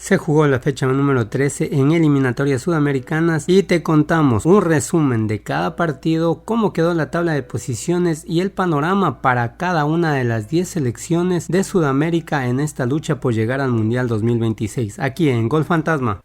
Se jugó la fecha número 13 en eliminatorias sudamericanas y te contamos un resumen de cada partido, cómo quedó la tabla de posiciones y el panorama para cada una de las 10 selecciones de Sudamérica en esta lucha por llegar al Mundial 2026, aquí en Gol Fantasma.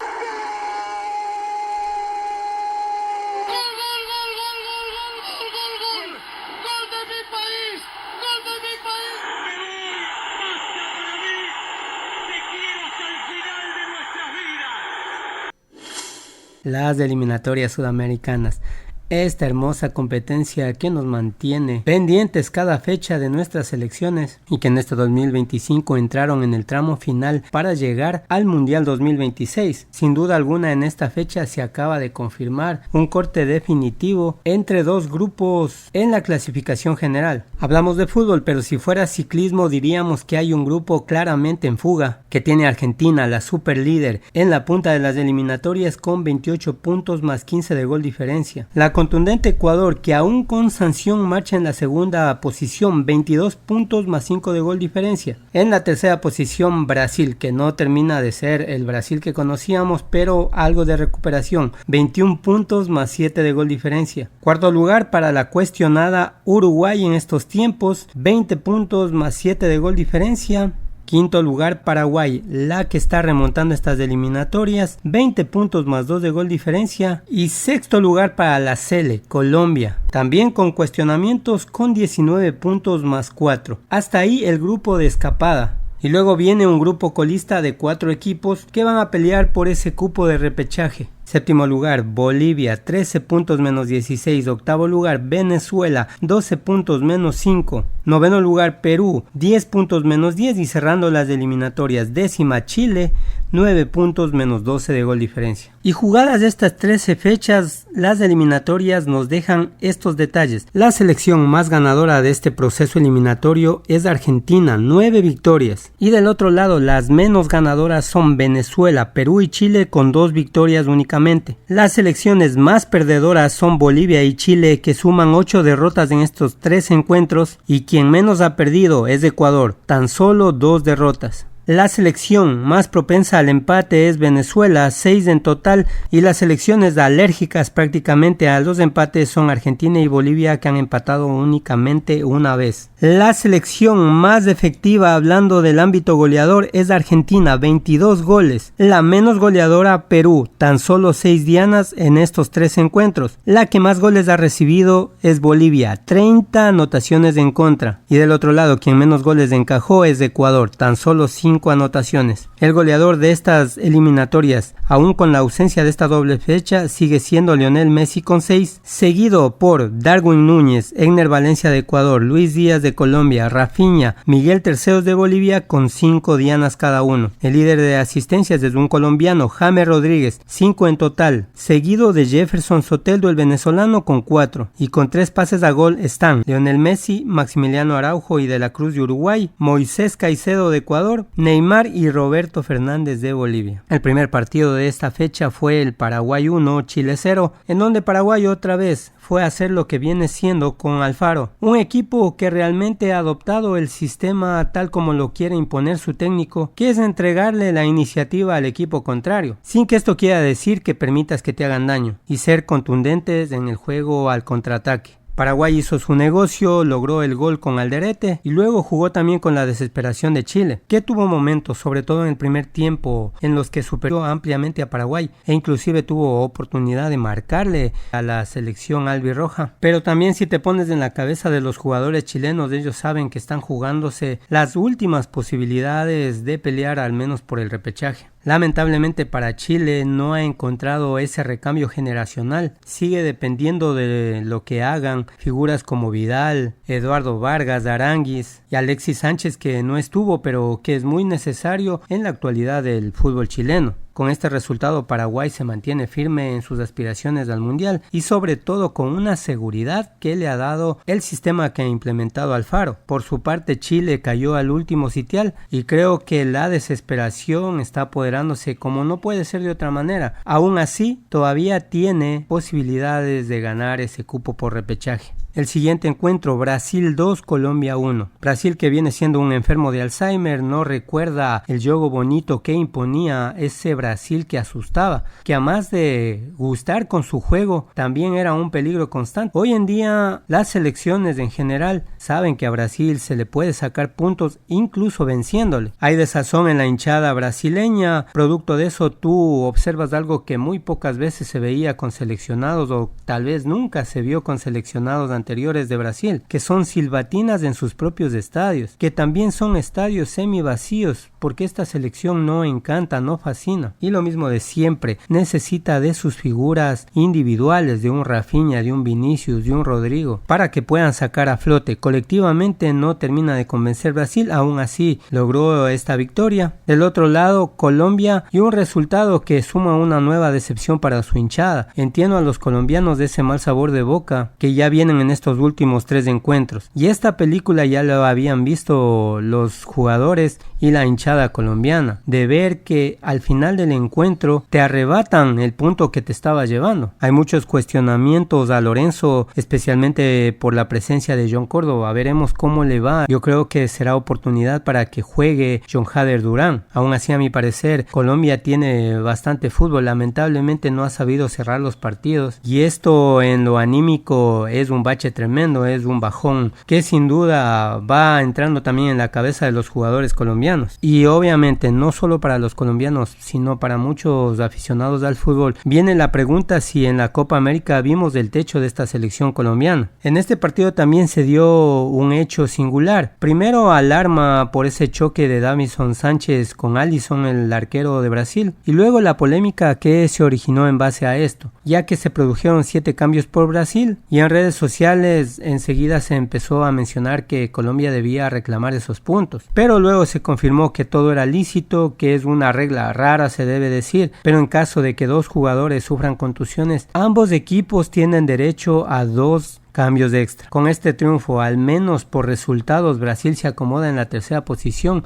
Las eliminatorias sudamericanas, esta hermosa competencia que nos mantiene pendientes cada fecha de nuestras selecciones y que en este 2025 entraron en el tramo final para llegar al Mundial 2026. Sin duda alguna, en esta fecha se acaba de confirmar un corte definitivo entre dos grupos en la clasificación general. Hablamos de fútbol, pero si fuera ciclismo diríamos que hay un grupo claramente en fuga, que tiene a Argentina, la super líder, en la punta de las eliminatorias con 28 puntos más 15 de gol diferencia. La contundente Ecuador, que aún con sanción marcha en la segunda posición, 22 puntos más 5 de gol diferencia. En la tercera posición Brasil, que no termina de ser el Brasil que conocíamos, pero algo de recuperación, 21 puntos más 7 de gol diferencia. Cuarto lugar para la cuestionada Uruguay en estos tiempos, 20 puntos más 7 de gol diferencia. Quinto lugar Paraguay, la que está remontando estas eliminatorias, 20 puntos más 2 de gol diferencia. Y sexto lugar para la Sele, Colombia, también con cuestionamientos, con 19 puntos más 4. Hasta ahí el grupo de escapada. Y luego viene un grupo colista de 4 equipos que van a pelear por ese cupo de repechaje. Séptimo lugar Bolivia, 13 puntos menos 16. Octavo lugar Venezuela, 12 puntos menos 5. Noveno lugar Perú, 10 puntos menos 10. Y cerrando las eliminatorias, décima Chile, 9 puntos menos 12 de gol diferencia. Y jugadas estas 13 fechas, las eliminatorias nos dejan estos detalles. La selección más ganadora de este proceso eliminatorio es Argentina, 9 victorias. Y del otro lado, las menos ganadoras son Venezuela, Perú y Chile con 2 victorias únicamente. Las selecciones más perdedoras son Bolivia y Chile, que suman 8 derrotas en estos 3 encuentros, y quien menos ha perdido es Ecuador, tan solo 2 derrotas. La selección más propensa al empate es Venezuela, 6 en total, y las selecciones alérgicas prácticamente a los empates son Argentina y Bolivia, que han empatado únicamente una vez. La selección más efectiva hablando del ámbito goleador es Argentina, 22 goles. La menos goleadora Perú, tan solo 6 dianas en estos 3 encuentros. La que más goles ha recibido es Bolivia, 30 anotaciones en contra. Y del otro lado, quien menos goles encajó es Ecuador, tan solo 5 anotaciones. El goleador de estas eliminatorias, aún con la ausencia de esta doble fecha, sigue siendo Lionel Messi con 6, seguido por Darwin Núñez, Egner Valencia de Ecuador, Luis Díaz de Colombia, Rafinha, Miguel Terceros de Bolivia con 5 dianas cada uno. El líder de asistencias es un colombiano, James Rodríguez, 5 en total, seguido de Jefferson Soteldo, el venezolano, con 4, y con 3 pases a gol están Lionel Messi, Maximiliano Araujo y de la Cruz de Uruguay, Moisés Caicedo de Ecuador, Neymar y Roberto Fernández de Bolivia. El primer partido de esta fecha fue el Paraguay 1, Chile 0, en donde Paraguay otra vez fue a hacer lo que viene siendo con Alfaro, un equipo que realmente ha adoptado el sistema tal como lo quiere imponer su técnico, que es entregarle la iniciativa al equipo contrario, sin que esto quiera decir que permitas que te hagan daño, y ser contundentes en el juego al contraataque. Paraguay hizo su negocio, logró el gol con Alderete y luego jugó también con la desesperación de Chile, que tuvo momentos, sobre todo en el primer tiempo, en los que superó ampliamente a Paraguay e inclusive tuvo oportunidad de marcarle a la selección albirroja. Pero también, si te pones en la cabeza de los jugadores chilenos, ellos saben que están jugándose las últimas posibilidades de pelear al menos por el repechaje. Lamentablemente para Chile no ha encontrado ese recambio generacional, sigue dependiendo de lo que hagan figuras como Vidal, Eduardo Vargas, Aránguiz y Alexis Sánchez, que no estuvo pero que es muy necesario en la actualidad del fútbol chileno. Con este resultado, Paraguay se mantiene firme en sus aspiraciones al Mundial y sobre todo con una seguridad que le ha dado el sistema que ha implementado Alfaro. Por su parte, Chile cayó al último sitial y creo que la desesperación está apoderándose como no puede ser de otra manera. Aún así, todavía tiene posibilidades de ganar ese cupo por repechaje. El siguiente encuentro, Brasil 2, Colombia 1. Brasil, que viene siendo un enfermo de Alzheimer, no recuerda el juego bonito que imponía ese Brasil que asustaba, que además de gustar con su juego, también era un peligro constante. Hoy en día las selecciones en general saben que a Brasil se le puede sacar puntos incluso venciéndole. Hay desazón en la hinchada brasileña, producto de eso tú observas algo que muy pocas veces se veía con seleccionados o tal vez nunca se vio con seleccionados anteriores de Brasil, que son silbatinas en sus propios estadios, que también son estadios semi vacíos, porque esta selección no encanta, no fascina. Y lo mismo de siempre, necesita de sus figuras individuales, de un Rafinha, de un Vinicius, de un Rodrigo, para que puedan sacar a flote. Colectivamente no termina de convencer Brasil, aún así logró esta victoria. Del otro lado, Colombia, y un resultado que suma una nueva decepción para su hinchada. Entiendo a los colombianos de ese mal sabor de boca que ya vienen en estos últimos 3 encuentros. Y esta película ya lo habían visto los jugadores y la hinchada colombiana, de ver que al final del encuentro te arrebatan el punto que te estaba llevando. Hay muchos cuestionamientos a Lorenzo, especialmente por la presencia de John Córdoba. Veremos cómo le va. Yo creo que será oportunidad para que juegue John Hader Durán. Aún así, a mi parecer, Colombia tiene bastante fútbol. Lamentablemente no ha sabido cerrar los partidos, y esto en lo anímico es un bache tremendo, es un bajón que sin duda va entrando también en la cabeza de los jugadores colombianos. Y obviamente no solo para los colombianos, sino para muchos aficionados al fútbol, viene la pregunta si en la Copa América vimos el techo de esta selección colombiana. En este partido también se dio un hecho singular. Primero, alarma por ese choque de Davinson Sánchez con Alisson, el arquero de Brasil, y luego la polémica que se originó en base a esto, ya que se produjeron 7 cambios por Brasil, y en redes sociales enseguida se empezó a mencionar que Colombia debía reclamar esos puntos, pero luego se confirmó que todo era lícito, que es una regla rara, se debe decir, pero en caso de que 2 jugadores sufran contusiones, ambos equipos tienen derecho a 2 cambios extra. Con este triunfo, al menos por resultados, Brasil se acomoda en la tercera posición,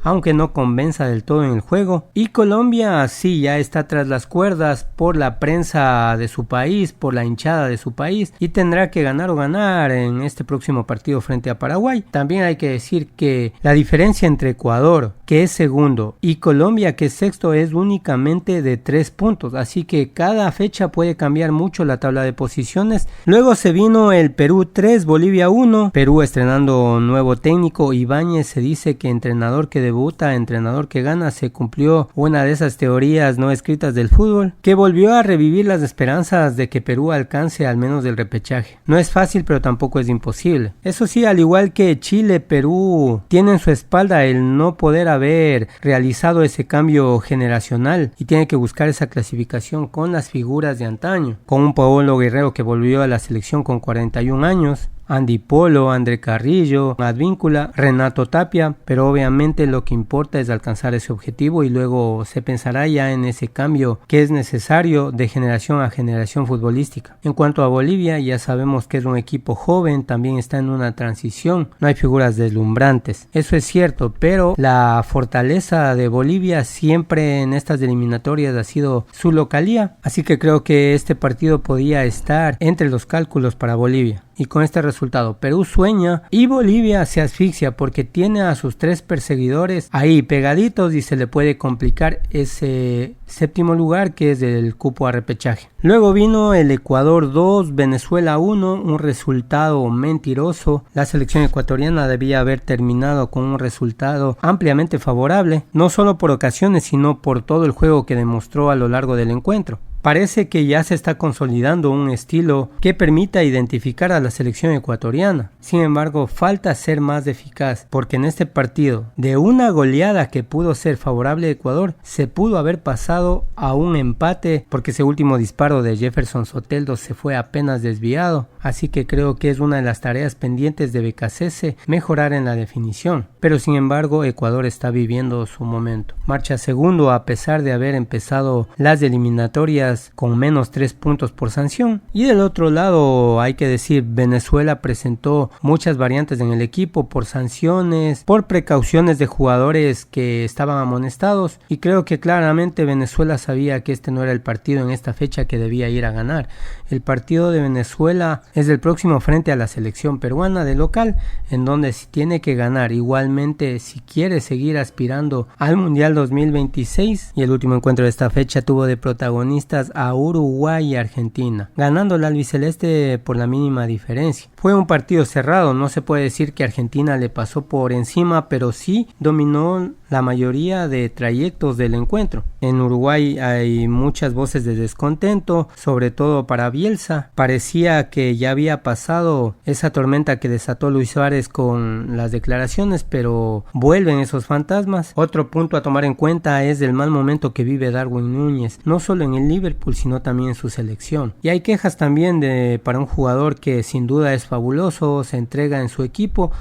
aunque no convenza del todo en el juego, y Colombia sí ya está tras las cuerdas por la prensa de su país, por la hinchada de su país, y tendrá que ganar o ganar en este próximo partido frente a Paraguay. También hay que decir que la diferencia entre Ecuador, que es segundo, y Colombia, que es sexto, es únicamente de 3 puntos, así que cada fecha puede cambiar mucho la tabla de posiciones. Luego se vino el Perú 3, Bolivia 1, Perú estrenando nuevo técnico. Ibáñez se dice que entrenador que debuta, entrenador que gana. Se cumplió una de esas teorías no escritas del fútbol, que volvió a revivir las esperanzas de que Perú alcance al menos el repechaje. No es fácil, pero tampoco es imposible. Eso sí, al igual que Chile, Perú tiene en su espalda el no poder haber realizado ese cambio generacional, y tiene que buscar esa clasificación con las figuras de antaño, con un Paolo Guerrero que volvió a la selección con 41 años, Andy Polo, André Carrillo, Advíncula, Renato Tapia, pero obviamente lo que importa es alcanzar ese objetivo, y luego se pensará ya en ese cambio que es necesario de generación a generación futbolística. En cuanto a Bolivia, ya sabemos que es un equipo joven, también está en una transición, no hay figuras deslumbrantes, eso es cierto, pero la fortaleza de Bolivia siempre en estas eliminatorias ha sido su localía, así que creo que este partido podía estar entre los cálculos para Bolivia. Y con este resultado, Perú sueña y Bolivia se asfixia, porque tiene a sus 3 perseguidores ahí pegaditos y se le puede complicar ese séptimo lugar, que es el cupo a repechaje. Luego vino el Ecuador 2, Venezuela 1, un resultado mentiroso. La selección ecuatoriana debía haber terminado con un resultado ampliamente favorable, no solo por ocasiones, sino por todo el juego que demostró a lo largo del encuentro. Parece que ya se está consolidando un estilo que permita identificar a la selección ecuatoriana. Sin embargo, falta ser más eficaz, porque en este partido, de una goleada que pudo ser favorable a Ecuador, se pudo haber pasado a un empate, porque ese último disparo de Jefferson Soteldo se fue apenas desviado. Así que creo que es una de las tareas pendientes de Becasese, mejorar en la definición. Pero sin embargo, Ecuador está viviendo su momento. Marcha segundo a pesar de haber empezado las eliminatorias Honduras con menos 3 puntos por sanción. Y del otro lado hay que decir, Venezuela presentó muchas variantes en el equipo por sanciones, por precauciones de jugadores que estaban amonestados, y creo que claramente Venezuela sabía que este no era el partido en esta fecha que debía ir a ganar. El partido de Venezuela es el próximo frente a la selección peruana de local, en donde si tiene que ganar igualmente si quiere seguir aspirando al Mundial 2026. Y el último encuentro de esta fecha tuvo de protagonistas a Uruguay y Argentina, ganando la albiceleste por la mínima diferencia. Fue un partido cerrado, no se puede decir que Argentina le pasó por encima, pero sí dominó la mayoría de trayectos del encuentro. En Uruguay hay muchas voces de descontento, sobre todo para Bielsa. Parecía que ya había pasado esa tormenta que desató Luis Suárez con las declaraciones, pero vuelven esos fantasmas. Otro punto a tomar en cuenta es el mal momento que vive Darwin Núñez, no solo en el Liverpool, sino también en su selección. Y hay quejas también para un jugador que sin duda es fabuloso, se entrega en su equipo,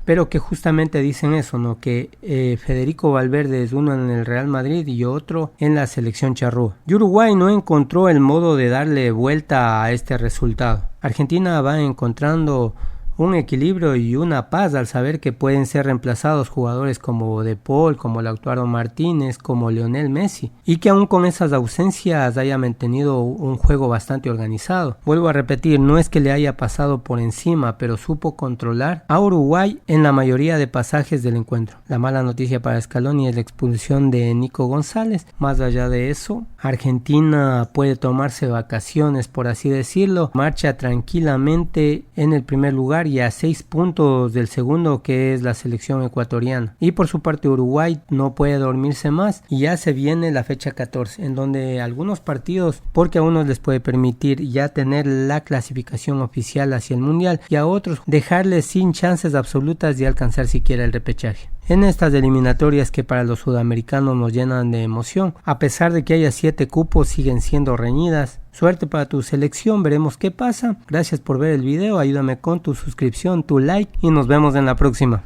pero que justamente dicen eso, ¿no? Que Federico Valverde es uno en el Real Madrid y otro en la selección charrúa. Y Uruguay no encontró el modo de darle vuelta a este resultado. Argentina va encontrando un equilibrio y una paz al saber que pueden ser reemplazados jugadores como De Paul, como Lautaro Martínez, como Lionel Messi, y que aún con esas ausencias haya mantenido un juego bastante organizado. Vuelvo a repetir, no es que le haya pasado por encima, pero supo controlar a Uruguay en la mayoría de pasajes del encuentro. La mala noticia para Scaloni es la expulsión de Nico González. Más allá de eso, Argentina puede tomarse vacaciones, por así decirlo, marcha tranquilamente en el primer lugar y a 6 puntos del segundo, que es la selección ecuatoriana. Y por su parte Uruguay no puede dormirse más y ya se viene la fecha 14, en donde algunos partidos, porque a unos les puede permitir ya tener la clasificación oficial hacia el mundial y a otros dejarles sin chances absolutas de alcanzar siquiera el repechaje. En estas eliminatorias que para los sudamericanos nos llenan de emoción, a pesar de que haya 7 cupos, siguen siendo reñidas. Suerte para tu selección, veremos qué pasa. Gracias por ver el video, ayúdame con tu suscripción, tu like y nos vemos en la próxima.